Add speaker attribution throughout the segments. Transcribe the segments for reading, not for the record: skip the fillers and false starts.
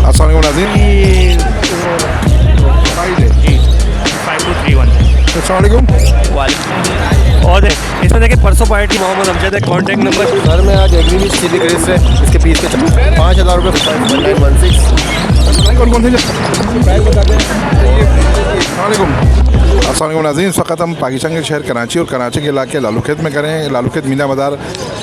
Speaker 1: अस्सलाम वालेकुम नाज़रीन।
Speaker 2: जी 5231।
Speaker 1: अस्सलाम वालेकुम।
Speaker 3: और इसमें देखिए परसों पार्टी मोहम्मद अमजद है, कॉन्टैक्ट नंबर।
Speaker 4: सर मैं आज एग्री सीधी ग्रेस है, इसके पीस के 5,000 रुपये 1916।
Speaker 1: कौन कौन से प्राइस बताते हैं? अस्सलाम नाज़रीन, इस वक्त हम पाकिस्तान के शहर कराची और कराची के इलाके लालूखेत में करें। लालूखेत मीना बाज़ार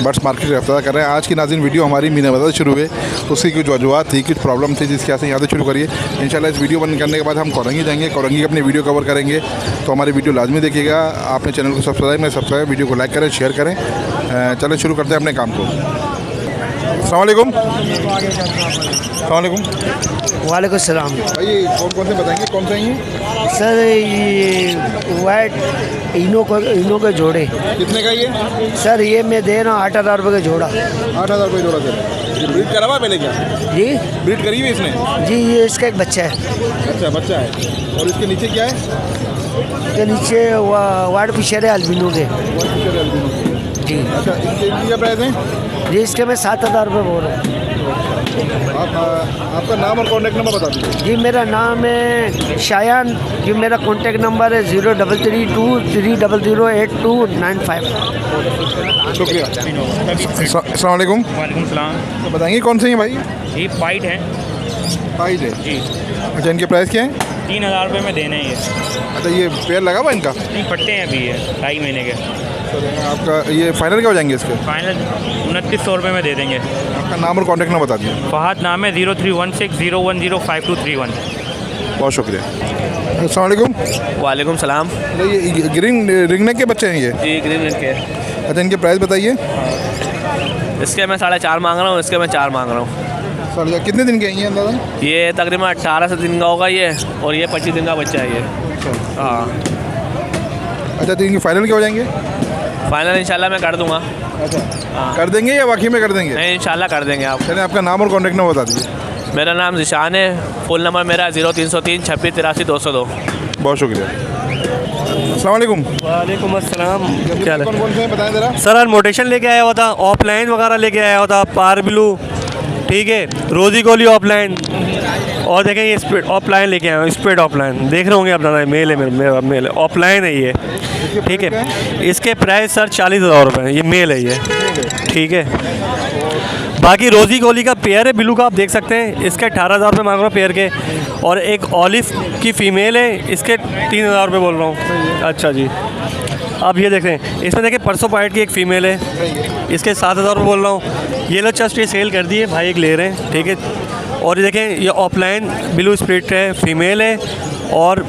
Speaker 1: बर्ड्स मार्केट का इफ्तिताह कर रहे हैं। आज की नाज़रीन वीडियो हमारी मीना बाज़ार शुरू हुए, उसकी कुछ वजूहत थी, कुछ प्रॉब्लम थी, जिसकी वजह से यहाँ से शुरू करिए। इंशाल्लाह इस वीडियो बंद करने के बाद हम कोरंगी जाएंगे, कोरंगी की अपनी वीडियो कवर करेंगे। तो हमारी वीडियो लाजमी देखिएगा। आपने चैनल को सब्सक्राइब वीडियो को लाइक करें, शेयर करें। चलें शुरू करते हैं अपने काम को। अस्सलाम वालेकुम।
Speaker 5: वालेकुम सलाम।
Speaker 1: भाई कौन कौन से बताएंगे, कौन से हैं ये?
Speaker 5: सर ये वाइट इनो के जोड़े।
Speaker 1: कितने का ये?
Speaker 5: सर ये मैं दे रहा हूँ 8,000 रुपये का जोड़ा।
Speaker 1: 8,000 रुपये जोड़ा। सर ये ब्रीड करा हुआ है पहले क्या?
Speaker 5: जी
Speaker 1: ब्रीड करी हुई इसने?
Speaker 5: जी, ये इसका एक बच्चा है।
Speaker 1: अच्छा बच्चा है। और इसके नीचे क्या है?
Speaker 5: के नीचे वाइट फिशर है अल्बिनो के। जी
Speaker 1: अच्छा इसके क्या प्राइस है?
Speaker 5: जी इसके मैं 7,000 रुपये बोल रहा हूँ।
Speaker 1: आपका नाम और कॉन्टैक्ट नंबर बता दीजिए।
Speaker 5: जी मेरा नाम है शायान। जी मेरा कॉन्टैक्ट नंबर है 0332300829
Speaker 1: शुक्रिया। अस्सलाम वालेकुम।
Speaker 2: वालेकुम सलाम।
Speaker 1: तो बताएंगे कौन से हैं भाई?
Speaker 2: ये पाइट है
Speaker 1: पाइट है।
Speaker 2: जी,
Speaker 1: अच्छा इनके प्राइस क्या है?
Speaker 2: 3,000 रुपये में देने हैं ये।
Speaker 1: अच्छा ये पेयर लगा हुआ इनका?
Speaker 2: नहीं पट्टे हैं अभी, ये 2.5 महीने के।
Speaker 1: आपका ये फाइनल क्या हो जाएंगे इसके?
Speaker 2: फाइनल 2900 रुपये में दे देंगे।
Speaker 1: आपका नाम और कॉन्टैक्ट नंबर बता दीजिए।
Speaker 2: फहद नाम है, 0316010523
Speaker 1: बहुत शुक्रिया। अस्सलाम वालेकुम।
Speaker 4: वालेकुम सलाम।
Speaker 1: ये ग्रीन रिंगनेक के बच्चे हैं ये?
Speaker 4: जी ग्रीन के
Speaker 1: अच्छा इनके प्राइस बताइए।
Speaker 4: इसके मैं 4.5 मांग रहा हूँ, इसके मैं 4 मांग रहा हूँ।
Speaker 1: सर कितने दिन के हैं ये अंदाज़ा?
Speaker 4: ये तकरीबन 18 से दिन का होगा ये, और ये 25 दिन का बच्चा है ये। हाँ
Speaker 1: अच्छा तो इनके फाइनल क्या हो जाएंगे?
Speaker 4: फाइनल इंशाल्लाह मैं कर दूंगा।
Speaker 1: अच्छा
Speaker 4: हाँ
Speaker 1: कर देंगे या वाकई में कर देंगे?
Speaker 4: नहीं इंशाल्लाह कर देंगे आप।
Speaker 1: चलिए आपका नाम और कॉन्टैक्ट नंबर बता दीजिए।
Speaker 4: मेरा नाम जिशान है, फ़ोन नंबर मेरा 0303 26 83 202।
Speaker 1: बहुत शुक्रिया। अस्सलाम वालेकुम।
Speaker 3: वालेकुम अस्सलाम। क्या हाल है?
Speaker 1: कौन कौन से हैं बताएं ज़रा।
Speaker 3: सर आज मोटेशन लेके आया हुआ था, ऑफलाइन वगैरह लेके आया हुआ था, पार ब्लू, ठीक है, रोजी गोली ऑफलाइन, और देखें ये स्पीड ऑफलाइन लेके आया हूँ, स्पीड ऑफलाइन देख रहे होंगे आप ज़्यादा। मेल है, मेरा मेल है, ऑफलाइन है ये, ठीक है। इसके प्राइस सर 40,000 रुपये है, ये मेल है ये, ठीक है। बाकी रोजी गोली का पेयर है ब्लू का, आप देख सकते हैं, इसके 18,000 रुपये मांग रहा हूँ पेयर के। और एक ऑलिव की फ़ीमेल है, इसके 3,000 रुपये बोल रहा हूँ। अच्छा जी, आप ये देख रहे हैं, इसमें देखिए परसों पाइट की एक फ़ीमेल है, इसके 7,000 रुपये बोल रहा हूँ। ये लो जस्ट ये सेल कर दिए, भाई एक ले रहे हैं, ठीक है। और ये देखें ये ऑफलाइन ब्लू स्प्लिट है, फीमेल है, और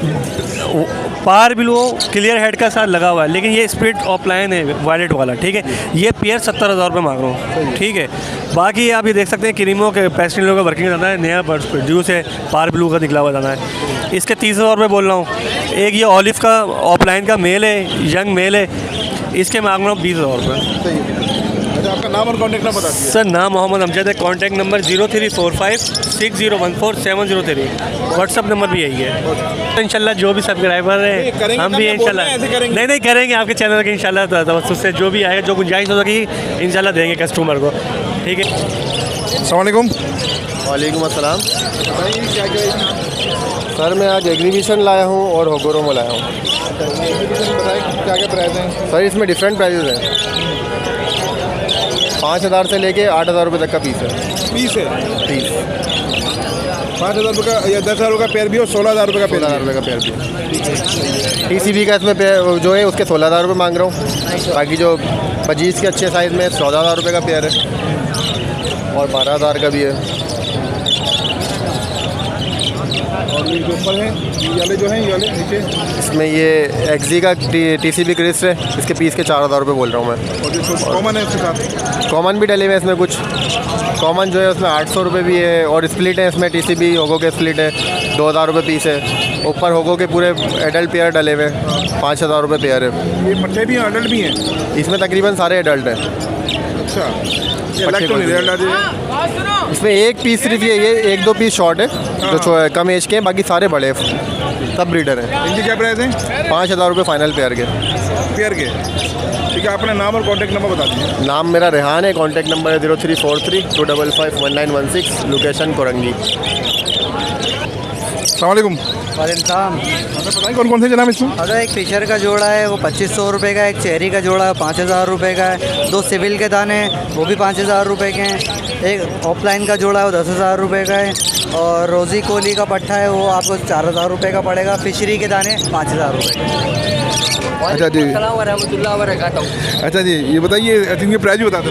Speaker 3: पार ब्लू क्लियर हेड का साथ लगा हुआ है, लेकिन ये स्प्लिट ऑफलाइन है वायलेट वाला, ठीक है। ये पेयर 70,000 रुपये मांग रहा हूँ, ठीक है। बाकी आप ये देख सकते हैं क्रीमों के पेस्टलों का वर्किंग ज़्यादा है, नया प्रोड्यूस है, पार ब्लू का निकला हुआ ज़्यादा है। इसके 30,000 रुपये बोल रहा हूँ। एक ये ऑलिव का ऑफलाइन का मेल है, यंग मेल है, इसके मांग रहा हूँ 20,000 रुपये।
Speaker 1: अच्छा आपका नाम और कॉन्टैक्ट नंबर बता दीजिए।
Speaker 3: सर नाम मोहम्मद अमजद है, कॉन्टैक्ट नंबर 03456014 व्हाट्सअप नंबर भी यही है। इंशाल्लाह जो भी सब्सक्राइबर है हम भी इंशाल्लाह नहीं करेंगे आपके चैनल के इंशाल्लाह उससे जो भी आएगा, जो गुंजाइश हो सकेगी इंशाल्लाह देंगे कस्टमर को, ठीक है।
Speaker 1: अस्सलाम वालेकुम।
Speaker 4: वालेकुम अस्सलाम।
Speaker 1: भाई क्या क्या
Speaker 4: सर मैं आज एग्जीबिशन लाया हूँ और होगोरो में लाया हूँ।
Speaker 1: बताएं क्या क्या प्राइस हैं?
Speaker 4: सर इसमें डिफरेंट प्राइजेज़ हैं, 5,000 से लेके 8,000 रुपये तक का पीस है।
Speaker 1: पीस है?
Speaker 4: पीस
Speaker 1: 5,000 रुपये का या 10,000 रुपये का पेयर भी और 16,000 रुपये का पेयर?
Speaker 4: 16,000 रुपये का पेयर भी। TCB का इसमें पेयर जो है उसके 16,000 रुपये मांग रहा हूँ। बाकी जो 25 के अच्छे साइज़ में 14,000 रुपये का पेयर है, और 12,000 का भी है।
Speaker 1: और ये जो ऊपर हैं ये वाले जो हैं, ये वाले नीचे,
Speaker 4: इसमें ये XZ का TCB क्रिस्ट है, इसके पीस के 4,000 रुपये बोल रहा हूँ मैं।
Speaker 1: और जो कॉमन है उसके साथ
Speaker 4: कॉमन भी डले हुए हैं इसमें कुछ। कॉमन जो है उसमें 800 रुपये भी है, और स्प्लिट है इसमें TCB होगो के स्प्लिट है, 2,000 रुपये पीस है। ऊपर होगो के पूरे एडल्ट पेयर डले हुए, 5,000 रुपये पेयर है।
Speaker 1: ये पट्टे भी हैं, अडल्ट भी हैं?
Speaker 4: इसमें तकरीबन सारे एडल्ट हैं।
Speaker 1: अच्छा ये अलग तो नहीं है?
Speaker 4: इसमें एक पीस सिर्फ ये 1-2 पीस शॉर्ट है जो कम एज के हैं, बाकी सारे बड़े हैं, सब ब्रीडर हैं।
Speaker 1: इनके क्या प्राइस हैं?
Speaker 4: 5,000 रुपये फाइनल पेयर के।
Speaker 1: पेयर के, ठीक है। अपना नाम और कॉन्टैक्ट नंबर बता दीजिए।
Speaker 4: नाम मेरा रेहान है, कॉन्टैक्ट नंबर है 0343 255 1916, लोकेशन कोरंगी।
Speaker 1: अस्सलाम वालेकुम।
Speaker 5: वालेकुम।
Speaker 1: बताइए कौन कौन से जनाब इसमें?
Speaker 5: अगर एक फिशर का जोड़ा है वो 2500 रुपये का, एक चेरी का जोड़ा है 5000 रुपये का है, 2 सिविल के दाने हैं वो भी 5000 रुपये के हैं, एक ऑफलाइन का जोड़ा है वो 10,000 रुपये का है, और रोज़ी कोली का पट्टा है वो आपको 4000 रुपये का पड़ेगा, फिशरी के दाने 5000 रुपये के।
Speaker 1: अच्छा जी, अच्छा जी, ये बताइए इनके प्राइस भी बता दें।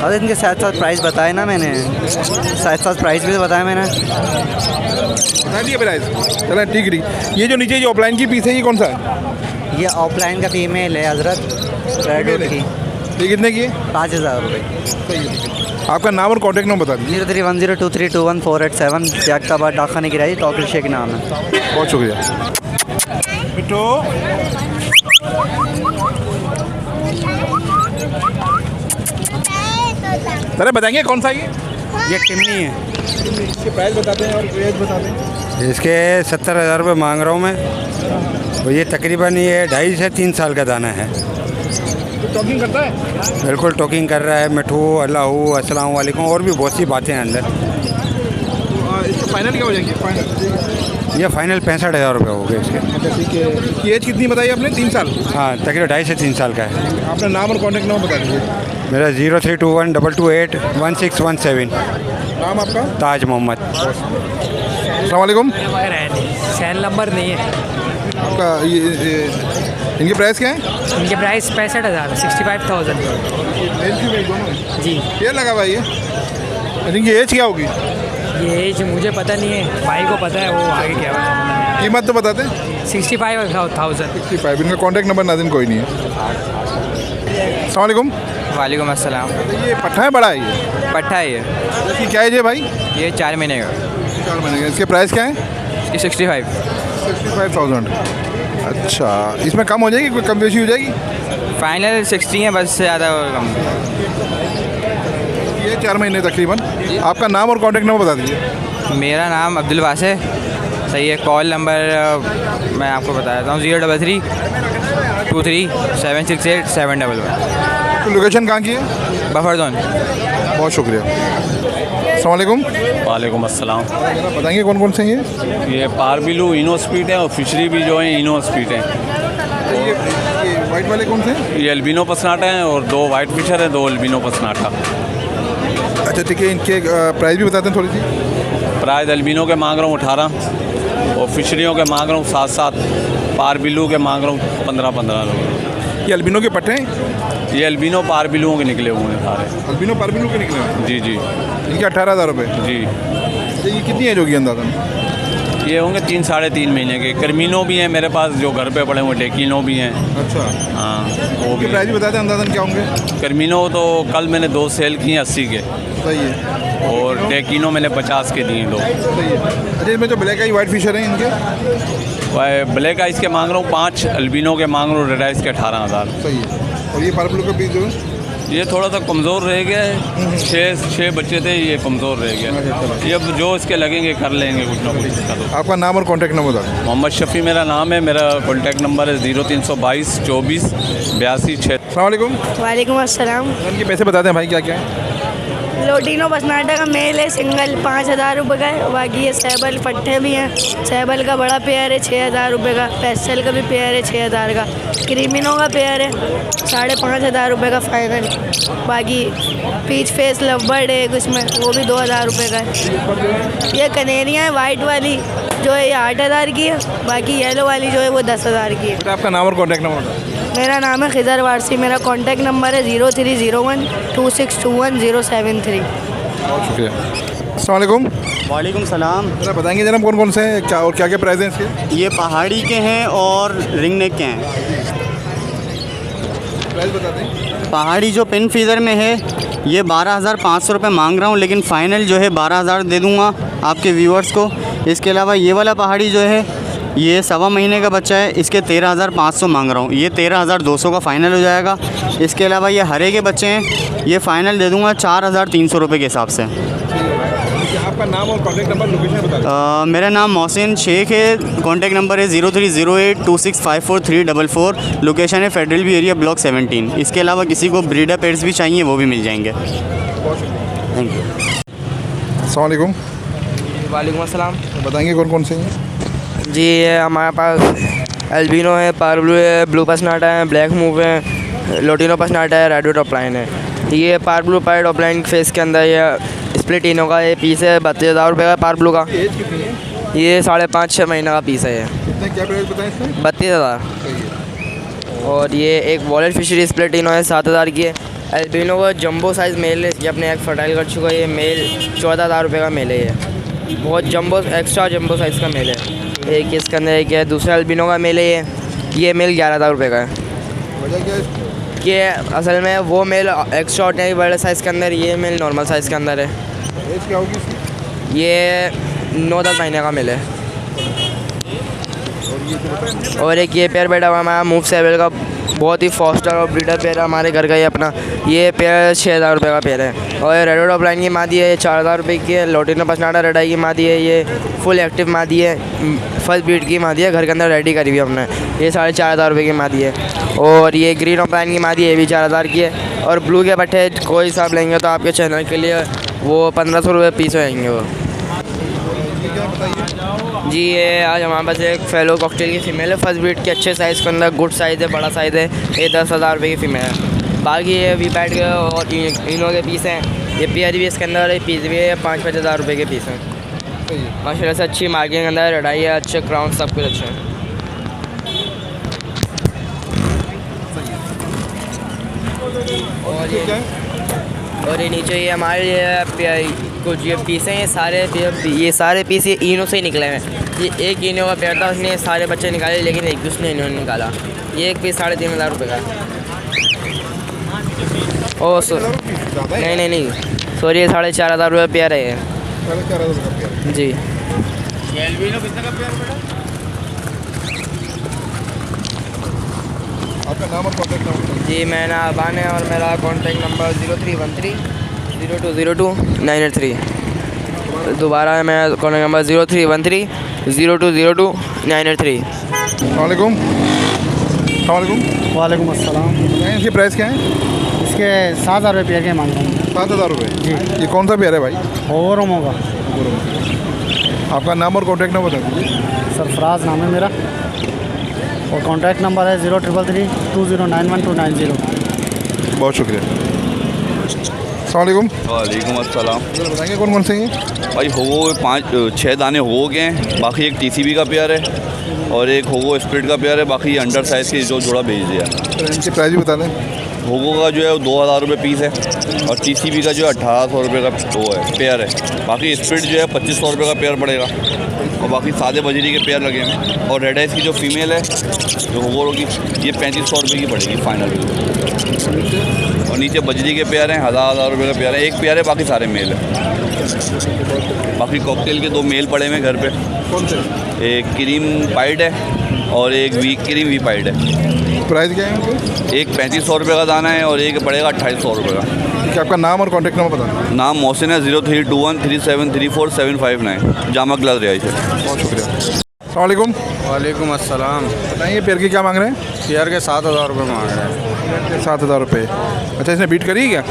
Speaker 5: अरे इनके साथ साथ प्राइस बताए ना मैंने, साथ साथ प्राइस भी बताया मैंने।
Speaker 1: बता दिए प्राइस, चलो ठीक है। ये जो नीचे जो ऑफलाइन की पीस है ये कौन सा है?
Speaker 5: ये ऑफलाइन का फीमेल है हजरत, रेड की,
Speaker 1: ये कितने की है?
Speaker 5: 5000 रुपये।
Speaker 1: आपका नाम और कॉन्टैक्ट नंबर बता दीजिए।
Speaker 5: 0310232147 जैकटाबाद डाकखाने की राई तौकीर शेख नाम है।
Speaker 1: बहुत शुक्रिया। बिट्टू सर बताएंगे कौन सा ये
Speaker 6: टिमनी है।
Speaker 1: इसके प्राइस बताते हैं और रेट बताते हैं।
Speaker 6: इसके 70,000 रुपये मांग रहा हूँ मैं, तो ये तकरीबन ये 2.5 से 3 साल का दाना है।
Speaker 1: तो टॉकिंग करता है?
Speaker 6: बिल्कुल टॉकिंग कर रहा है, मिठू, अल्लाह, अस्सलाम वालेकुम और भी बहुत सी बातें हैं अंदर।
Speaker 1: तो इसका फाइनल क्या हो जाएंगे? फाइनल
Speaker 6: ये फाइनल 65,000 रुपये हो गए इसके।
Speaker 1: अच्छा ठीक है। इसकी एज कितनी बताई आपने? 3 साल।
Speaker 6: हाँ, तकरीबन 2.5 से 3 साल का है।
Speaker 1: अपना नाम और कॉन्टैक्ट नंबर बता दीजिए।
Speaker 6: मेरा 032122811617।
Speaker 1: नाम आपका?
Speaker 6: ताज मोहम्मद।
Speaker 1: अस्सलाम वालेकुम।
Speaker 7: सेल नंबर नहीं है।
Speaker 1: आपका ये इनके प्राइस क्या है?
Speaker 7: इनके प्राइस 65,000 65,000
Speaker 1: जी ये लगा भाई ये। इनकी एज क्या होगी?
Speaker 7: ये एज मुझे पता नहीं है, भाई को पता है, वो आगे क्या है।
Speaker 1: कीमत तो बताते?
Speaker 7: 65,000।
Speaker 1: 65। इनका कॉन्टैक्ट नंबर नाज़िम कोई नहीं है। अस्सलाम वालेकुम।
Speaker 8: वालेकुम अस्सलाम।
Speaker 1: ये पट्ठा है बड़ा है ये?
Speaker 8: पट्ठा है ये।
Speaker 1: इसकी क्या एज है भाई?
Speaker 8: ये 4 महीने का।
Speaker 1: 4 महीने का। इसके प्राइस क्या है?
Speaker 8: इसकी 65।
Speaker 1: 65,000। अच्छा, इसमें कम हो जाएगी? कोई कम बेशी हो जाएगी?
Speaker 8: फाइनल 60 है, बस से ज़्यादा कम।
Speaker 1: ये 4 महीने तकरीबन। आपका नाम और कॉन्टैक्ट नंबर बता दीजिए।
Speaker 8: मेरा नाम अब्दुल वासे, सही है। कॉल नंबर मैं आपको बता देता हूँ 033 23 768 711।
Speaker 1: तो लोकेशन कहाँ की है?
Speaker 8: Buffer zone.
Speaker 1: बहुत शुक्रिया। अस्सलाम वालेकुम।
Speaker 9: वालेकुम अस्सलाम।
Speaker 1: बताएंगे कौन कौन से हैं
Speaker 9: ये पारबिलू इनो स्पीड है और फिशरी भी जो है इनो स्पीड है।
Speaker 1: ये वाइट वाले कौन से हैं?
Speaker 9: ये अल्बिनो पसनाटा है और 2 वाइट फिशर है, 2 अल्बिनो पसनाटा।
Speaker 1: अच्छा ठीक है। इनके प्राइस भी बताते हैं थोड़ी सी।
Speaker 9: प्राइस अल्बिनो के मांग रहा हूँ 18 और फिशरियों के मांग रहा हूँ 7-7। पारबिलू के मांग रहा हूँ 15-15 लोग।
Speaker 1: ये अल्बिनो के पट्टे हैं?
Speaker 9: ये अल्बिनो पारबिलुओं के निकले हुए हैं सारे।
Speaker 1: अल्बिनो पारबिलू के निकले हैं?
Speaker 9: जी जी
Speaker 1: इनके 18,000 रुपये।
Speaker 9: जी।
Speaker 1: तो ये कितनी एज होगी अंदाज़न?
Speaker 9: ये होंगे 3-3.5 महीने के। कर्मिनो भी हैं मेरे पास जो घर पे पड़े हुए, डेकिनो भी हैं।
Speaker 1: अच्छा,
Speaker 9: हाँ वो
Speaker 1: इनके
Speaker 9: भी।
Speaker 1: प्राइस भी बताते हैं अंदाज़न क्या होंगे?
Speaker 9: कर्मिनो तो कल मैंने 2 सेल किए 80 के,
Speaker 1: सही है।
Speaker 9: और डेकिनो मैंने 50 के दिए 2।
Speaker 1: सही है। अच्छा, इसमें जो ब्लैक आई वाइट फिशर हैं इनके?
Speaker 9: ब्लैक आइस के मांग रहा हूँ 5, अल्बिनो के मांग रहा हूँ रेड आइस के 18,000।
Speaker 1: सही है। और ये पारबिलू का पीस जो है?
Speaker 9: ये थोड़ा सा कमज़ोर रह गया है। 6 बच्चे थे, ये कमज़ोर रह गया। ये अब जो इसके लगेंगे कर लेंगे कुछ ना कुछ इसका। तो
Speaker 1: आपका नाम और कॉन्टैक्ट नंबर बता दें।
Speaker 9: मोहम्मद शफ़ी मेरा नाम है। मेरा कॉन्टैक्ट नंबर है 0322 24 82 6।
Speaker 1: अस्सलाम वालेकुम।
Speaker 10: वालेकुम अस्सलाम।
Speaker 1: इनके पैसे बताते हैं भाई क्या क्या है?
Speaker 10: लोटिनो बसनाटा का मेल है सिंगल 5,000 रुपये का है। बाकी ये सैबल पट्टे भी हैं। सैबल का बड़ा पेयर है 6,000 रुपये का। पेस्टल का भी पेयर है 6,000 का। क्रीमिनो का पेयर है 5,500 रुपये का फाइनल। बाकी पीच फेस लवबर्ड है उसमें, वो भी 2,000 रुपये का है। ये कनेरियाँ हैं वाइट वाली जो है ये 8,000 की है। बाकी येलो वाली जो है वो 10,000 की है।
Speaker 1: बेटा आपका नाम और कॉन्टैक्ट नंबर?
Speaker 10: मेरा नाम है खिजर वारसी। मेरा कॉन्टैक्ट नंबर है 0301 2621 073।
Speaker 1: बहुत शुक्रिया। अस्सलाम वालेकुम।
Speaker 11: वालेकुम सलाम।
Speaker 1: जरा बताएंगे जनाब कौन कौन से हैं क्या और क्या क्या प्राइस हैं इसके?
Speaker 11: ये पहाड़ी के हैं और रिंग नेक के हैं।
Speaker 1: प्राइस बता दें।
Speaker 11: पहाड़ी जो पिन फीदर में है ये 12,500 रुपये मांग रहा हूँ, लेकिन फ़ाइनल जो है 12,000 दे दूँगा आपके व्यूअर्स को। इसके अलावा ये वाला पहाड़ी जो है ये 1.25 महीने का बच्चा है, इसके 13,500 मांग रहा हूँ। ये 13,200 का फ़ाइनल हो जाएगा। इसके अलावा ये हरे के बच्चे हैं, ये फ़ाइनल दे दूँगा 4,300 रुपये के हिसाब से।
Speaker 1: आपका नाम और कॉन्टैक्ट नंबर लोकेशन बता दें।
Speaker 11: मेरा नाम मोहसिन शेख है। कॉन्टैक्ट नंबर है 0308265444। लोकेशन है फेडरल व्यू एरिया ब्लॉक 17। इसके अलावा किसी को ब्रीडर पेट्स भी चाहिए वो भी मिल जाएंगे। Thank you.
Speaker 1: अस्सलाम वालेकुम।
Speaker 8: वालेकुम अस्सलाम।
Speaker 1: बताएंगे कौन कौन से हैं?
Speaker 8: जी ये हमारे पास एल्बिनो है, पार्ब्लू है, ब्लू पसनाटा है, ब्लैक मूव है, लोटिनो पसनाटा है, रेड ऑफलाइन है। ये पार्ब्लू पाइड ऑफलाइन फेस के अंदर ये स्प्लिटिनो का ये पीस है 32,000 रुपये का पार्ब्लू का। ये 5.5-6 महीने का पीस है ये।
Speaker 1: कितने क्या प्राइस बताएं इसका?
Speaker 8: 32,000। और ये एक वॉलेट फिशरी स्प्लिटिनो है 7,000 की है। एल्बिनो का जंबो साइज़ मेल है, ये अपने एक फर्टाइल कर चुका है। ये मेल 14,000 रुपये का मेल है। ये बहुत जंबो एक्स्ट्रा जंबो साइज़ का मेल है। एक इसके अंदर एक है दूसरा एल्बिनो का मेल है। ये मेल 11,000 रुपये का है।
Speaker 1: वजह क्या है?
Speaker 8: ये असल में वो मेल एक्स्ट्रा ऑर्डिनरी बड़े साइज़ के अंदर, ये मेल नॉर्मल साइज़ के अंदर है।
Speaker 1: एज क्या होगी इसकी?
Speaker 8: ये 9-10 महीने का मेल है। और एक ये पेयर बैठा हुआ हमारा मूव सेवल का, बहुत ही फॉस्टर और ब्रीडर पेयर है हमारे घर का ये अपना। ये पेयर 6,000 रुपये का पेयर है। और रेड ऑफलाइन की मादी है, ये 4,000 रुपये की है। लोटिनो पसनाटा रेड आई की मादी है, ये फुल एक्टिव मादी है, फर्स्ट ब्रीड की मादी है, घर के अंदर रेडी करी हुई है हमने। ये 4,500 रुपये की मादी है। और ये ग्रीन ऑफलाइन की मादी है, ये भी 4,000 की है। और ब्लू के पट्टे कोई हिसाब लेंगे तो आपके चैनल के लिए वो 1,500 रुपये पीस होएंगे वो। जी ये आज हमारे पास एक फेलो कॉकटेल की फ़ीमेल है, फर्स्ट ब्रीड के अच्छे साइज़ के अंदर, गुड साइज़ है, बड़ा साइज़ है। ये 10,000 रुपये की फ़ीमेल है। बाकी ये वी पैड के और इनों के पीस हैं। ये पेयर भी इसके अंदर पीस भी है, 5-5 हज़ार रुपये के पीस हैं। माशाल्लाह से अच्छी मार्किंग के अंदर लड़ाई है, अच्छे क्राउन सब कुछ अच्छा है। और ये नीचे ये हमारे कुछ ये पीस हैं, ये सारे पीस ये इनो से ही निकले हैं। ये एक इनो का पेड़ था, उसने सारे बच्चे निकाले, लेकिन एक दूसरे इनो ने निकाला। ये एक पीस 3,500 रुपये का। ओह नहीं सॉरी, ये 4,500 रुपये पेयर है ये।
Speaker 1: 4,500 रुपये का पेयर।
Speaker 8: जी
Speaker 1: ये एल्बिनो कितने का पेयर बेटा? आपका नाम और कॉन्टैक्ट नंबर?
Speaker 8: जी मेरा नाम अबान है और मेरा कॉन्टैक्ट नंबर 0313 0202 983। दोबारा है मेरा कॉन्टैक्ट नंबर 0313 0202 983।
Speaker 1: वालेकुम
Speaker 5: वालेकुम अस्सलाम।
Speaker 1: इसकी प्राइस क्या है?
Speaker 5: इसके 7,000 रुपये पेयर के मांग रहा हूँ।
Speaker 1: 7,000 रुपये
Speaker 5: जी।
Speaker 1: ये कौन सा पेयर है भाई?
Speaker 5: ओवरम होगा।
Speaker 1: आपका नाम और कॉन्टैक्ट नंबर बता दीजिए।
Speaker 5: सरफराज नाम है मेरा और कॉन्टैक्ट नंबर है 0333 2091 290।
Speaker 1: बहुत शुक्रिया। अस्सलाम
Speaker 12: वालेकुम अस्सलाम।
Speaker 1: बताएंगे कौन कौन से हैं?
Speaker 12: भाई होगो 5-6 दाने हो गए हैं, बाकी एक टीसीबी का पेयर है और एक होगो स्प्लिट का पेयर है। बाकी अंडर साइज़ की जो जोड़ा भेज दिया।
Speaker 1: इनकी प्राइस भी बता दें।
Speaker 12: होगो का जो है वो 2,000 रुपये पीस है और टीसीबी का जो है 1,800 रुपये का वो है पेयर है। बाकी स्प्लिट जो है 2,500 रुपये का पेयर पड़ेगा और बाकी सादे बजरी के पेयर लगे हैं। और रेड आइस की जो फीमेल है जो होगो की, ये 3,500 रुपये की पड़ेगी फाइनल। और नीचे बजरी के पेयर हैं, 1,000 रुपये का पेयर है। एक पेयर है, बाकी सारे मेल है। बाकी कॉकटेल के 2 मेल पड़े हैं घर पे।
Speaker 1: कौन से?
Speaker 12: एक क्रीम पाइड है और एक क्रीम वी पाइड है।
Speaker 1: प्राइस क्या है उनके?
Speaker 12: एक 3,500 रुपये का दाना है और एक पड़ेगा 2,800 रुपये का।
Speaker 1: ठीक है, आपका नाम और कॉन्टैक्ट नंबर बता।
Speaker 12: नाम मोहसिन है, 03213734 जामा क्लास रिहाइश है।
Speaker 1: बहुत शुक्रिया। अस्सलाम
Speaker 4: वालेकुम अस्सलाम।
Speaker 1: बताइए पेयर की क्या मांग रहे हैं?
Speaker 4: पेयर के 7,000 रुपये मांग रहे हैं।
Speaker 1: 7,000 रुपये। अच्छा, इसने बीट करी है क्या?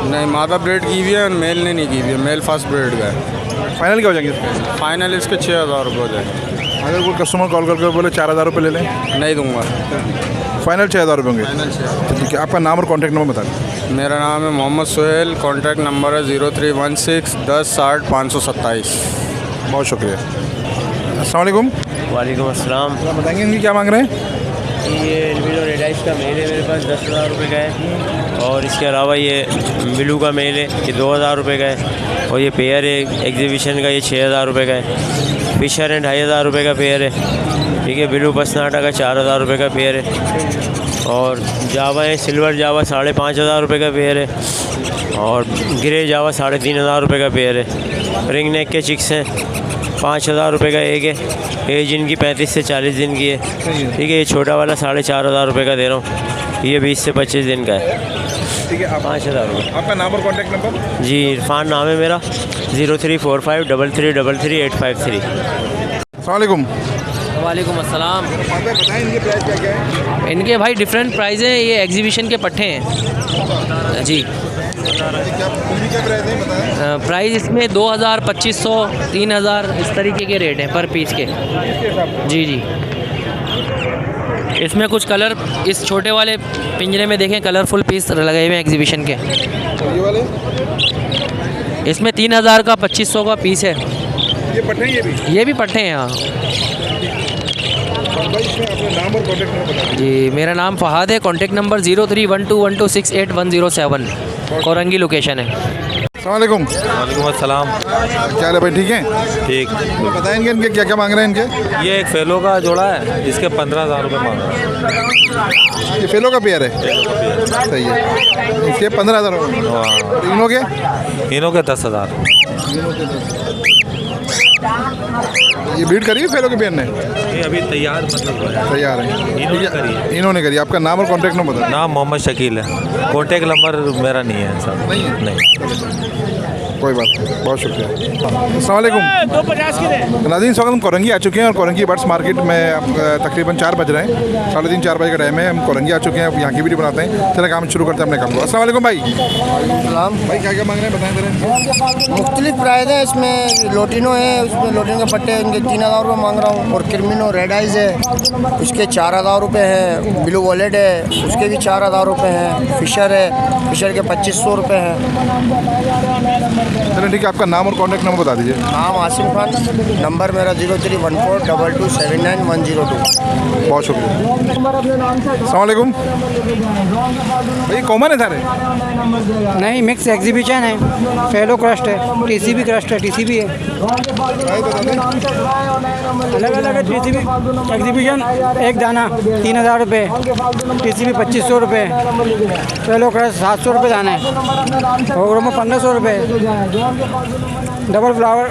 Speaker 4: नहीं, मादा ब्रीड की हुई है और मेल ने नहीं की हुई है। मेल फर्स्ट ब्रीड का है।
Speaker 1: फाइनल क्या हो जाएंगे इसके?
Speaker 4: फाइनल इसके 6,000 रुपये हो जाएंगे।
Speaker 1: अगर कोई कस्टमर कॉल करके बोले 4,000 रुपये ले लें?
Speaker 4: नहीं दूंगा।
Speaker 1: फाइनल 6,000 रुपये होंगे।
Speaker 4: फाइनल 6,000।
Speaker 1: ठीक है, आपका नाम और कॉन्टैक्ट नंबर बता दें।
Speaker 4: मेरा नाम है मोहम्मद सोहेल, कॉन्टैक्ट नंबर है 0316 10 60 527।
Speaker 1: बहुत शुक्रिया। अस्सलाम
Speaker 3: वालेकुम अस्सलाम।
Speaker 1: बताएंगे इनकी क्या मांग रहे हैं?
Speaker 3: ये एल्बिनो रेड आइस का मेल है मेरे पास, 10,000 रुपये का है। और इसके अलावा ये ब्लू का मेल है, ये 2,000 रुपये का है। और ये पेयर है एग्जीबिशन का, ये 6,000 रुपये का है। फिशर है 2,500 रुपये का पेयर है। ठीक है, ब्लू पसनाटा का 4,000 रुपये का पेयर है। और जावा है, सिल्वर जावा 5,500 रुपये का पेयर है। और ग्रे जावा 3,500 रुपये का पेयर है। रिंग नेक के चिक्स हैं, 5,000 रुपये का एक है। एज इनकी 35 से 40 दिन की है। ठीक है, ये छोटा वाला 4,500 रुपये का दे रहा हूँ। ये 20 से 25 दिन का है।
Speaker 1: ठीक है,
Speaker 3: 5,000 रुपये।
Speaker 1: आपका नाम और कॉन्टैक्ट नंबर?
Speaker 3: जी इरफान नाम है मेरा, 0345 3333 853।
Speaker 1: अस्सलाम
Speaker 7: वालेकुम अस्सलाम।
Speaker 1: बताएं इनकी प्राइस क्या क्या है?
Speaker 7: इनके भाई डिफरेंट प्राइस हैं। ये एग्जीबिशन के पट्टे हैं जी।
Speaker 1: क्या प्राइस है बताएं?
Speaker 7: प्राइस इसमें 2000, 2500, 3000 इस तरीके के रेट हैं पर पीस के। जी जी। इसमें कुछ कलर इस छोटे वाले पिंजरे में देखें कलरफुल पीस लगे हुए हैं एग्जीबिशन के।
Speaker 1: ये वाले
Speaker 7: इसमें 3000 का 2500 का पीस है।
Speaker 1: ये पट्टे हैं
Speaker 7: ये भी पट्टे हैं। हाँ
Speaker 1: भाई, इसमें अपना नाम और कॉन्टैक्ट नंबर बता
Speaker 7: जी, मेरा नाम फ़हाद है। कॉन्टैक्ट नंबर 031212681071 कोरंगी लोकेशन है।
Speaker 1: अस्सलाम वालेकुम।
Speaker 13: वालेकुम अस्सलाम।
Speaker 1: क्या हाल है भाई, ठीक हैं?
Speaker 13: ठीक।
Speaker 1: तो बताएंगे इनके क्या क्या मांग रहे हैं इनके?
Speaker 13: ये एक फेलो का जोड़ा है, इसके 15,000 रुपये मांग रहे हैं।
Speaker 1: ये फेलो का पेयर है, सही है। इसके 15,000। इनों के
Speaker 13: 10,000।
Speaker 1: ये ब्रीड करी है फेलो के पेयर ने?
Speaker 13: ये अभी तैयार
Speaker 1: तैयार है। इन्होंने करी। आपका नाम और कॉन्टैक्ट नंबर बताएं।
Speaker 13: नाम मोहम्मद शकील है। कॉन्टैक्ट नंबर मेरा नहीं है सर। नहीं।
Speaker 1: कोई बात नहीं, बहुत शुक्रिया। अस्सलाम वालेकुम।
Speaker 2: 250 के दे।
Speaker 1: नाज़रीन, स्वागत। हम कोरंगी आ चुके हैं और कोरंगी बर्ड्स मार्केट में अब तकरीबन 4 बज रहे हैं। 3:30-4 बजे का टाइम है। हम कोरंगी आ चुके हैं, अब यहाँ की वीडियो बनाते हैं। चलिए काम शुरू करते हैं अपने काम को। अस्सलाम वालेकुम भाई। भाई क्या क्या मांग रहे हैं बताएं जरा।
Speaker 4: मुख्तलिफ प्राइस है इसमें। लोटिनो है, उसमें लोटिनो के पट्टे इनके 3000 रुपये मांग रहा हूँ। और क्रिमिनो रेड आइज़ है, उसके 4000 रुपये हैं। ब्लू वॉलेट है, उसके भी 4000 रुपये हैं। फिशर है, फिशर के 2500 रुपये हैं।
Speaker 1: चलिए ठीक है, आपका नाम और कॉन्टैक्ट नंबर बता दीजिए।
Speaker 4: नाम आसिम खान, नंबर मेरा 031422792102।
Speaker 1: बहुत शुक्रिया। अस्सलाम वालेकुम भाई। कॉमन है सारे?
Speaker 5: नहीं, मिक्स एग्जीबिशन है। फेलो क्रस्ट है, टीसीबी क्रस्ट है, टीसीबी है। अलग अलग है। टीसीबी एग्जीबिशन एक दाना 3000 रुपये, टीसीबी 2500 रुपये, फेलो क्रस्ट 700 रुपये दाना है, और में 1500 रुपये, डबल फ्लावर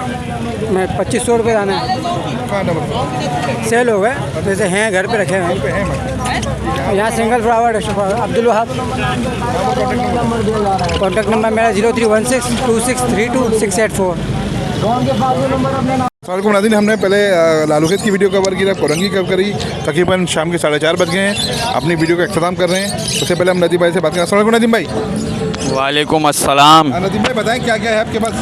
Speaker 5: में 2500 रुपये दाना है। सेल हो गए, जैसे हैं घर पे रखे हैं। यहाँ सिंगल फ्लावर है, अब्दुल वहाब। कॉन्टैक्ट नंबर मेरा 0316263268
Speaker 1: वालेकुम नाज़रीन, हमने पहले लालूखेत की वीडियो कवर की, कोरंगी कवर करी। तकरीबन शाम के 4:30 बज गए हैं। अपनी वीडियो का अख्ताम कर रहे हैं। उससे पहले हम नदीम भाई से बात करें। अस्सलाम वालेकुम नदीम भाई।
Speaker 12: वालेकुम अस्सलाम।
Speaker 1: नदीम भाई बताएं क्या क्या है आपके पास?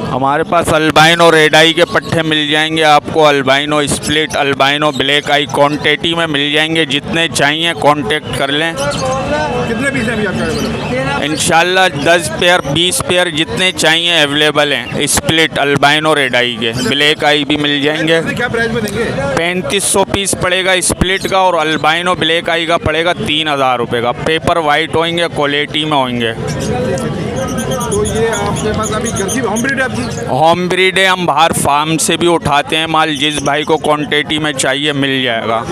Speaker 12: हमारे पास अल्बाइनो रेड आई के पट्टे मिल जाएंगे आपको। अल्बाइनो स्प्लिट, अल्बाइनो ब्लैक आई क्वांटिटी में मिल जाएंगे। जितने चाहिए कांटेक्ट कर लें।
Speaker 1: कितने पीस हैं अभी आपके?
Speaker 12: इंशाल्लाह 10 पेयर 20 पेयर जितने चाहिए अवेलेबल हैं। स्प्लिट अल्बाइनो रेड आई के, ब्लैक आई भी मिल जाएंगे।
Speaker 1: क्या प्राइस में देंगे?
Speaker 12: 3500 पीस पड़ेगा स्प्लिट का, और अल्बाइनो ब्लैक आई का पड़ेगा 3000 रुपये का। पेपर वाइट होंगे, क्वालिटी में होंगे।
Speaker 1: तो ये आपके पास अभी घर की होम ब्रीड है आपकी?
Speaker 12: होम ब्रीड है, हम बाहर फार्म से भी उठाते हैं माल। जिस भाई को क्वांटिटी में चाहिए मिल जाएगा।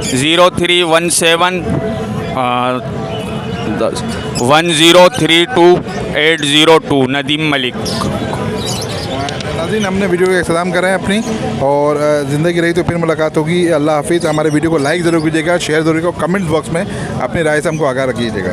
Speaker 12: 03171032 नदीम मलिक।
Speaker 1: नाज़रीन, हमने वीडियो का इख्तिताम कर रहे हैं अपनी, और ज़िंदगी रही तो फिर मुलाकात होगी। अल्लाह हाफिज़। हमारे वीडियो को लाइक ज़रूर कीजिएगा, शेयर ज़रूर कीजिएगा, कमेंट बॉक्स में अपनी राय से हमको आगाह रखिएगा।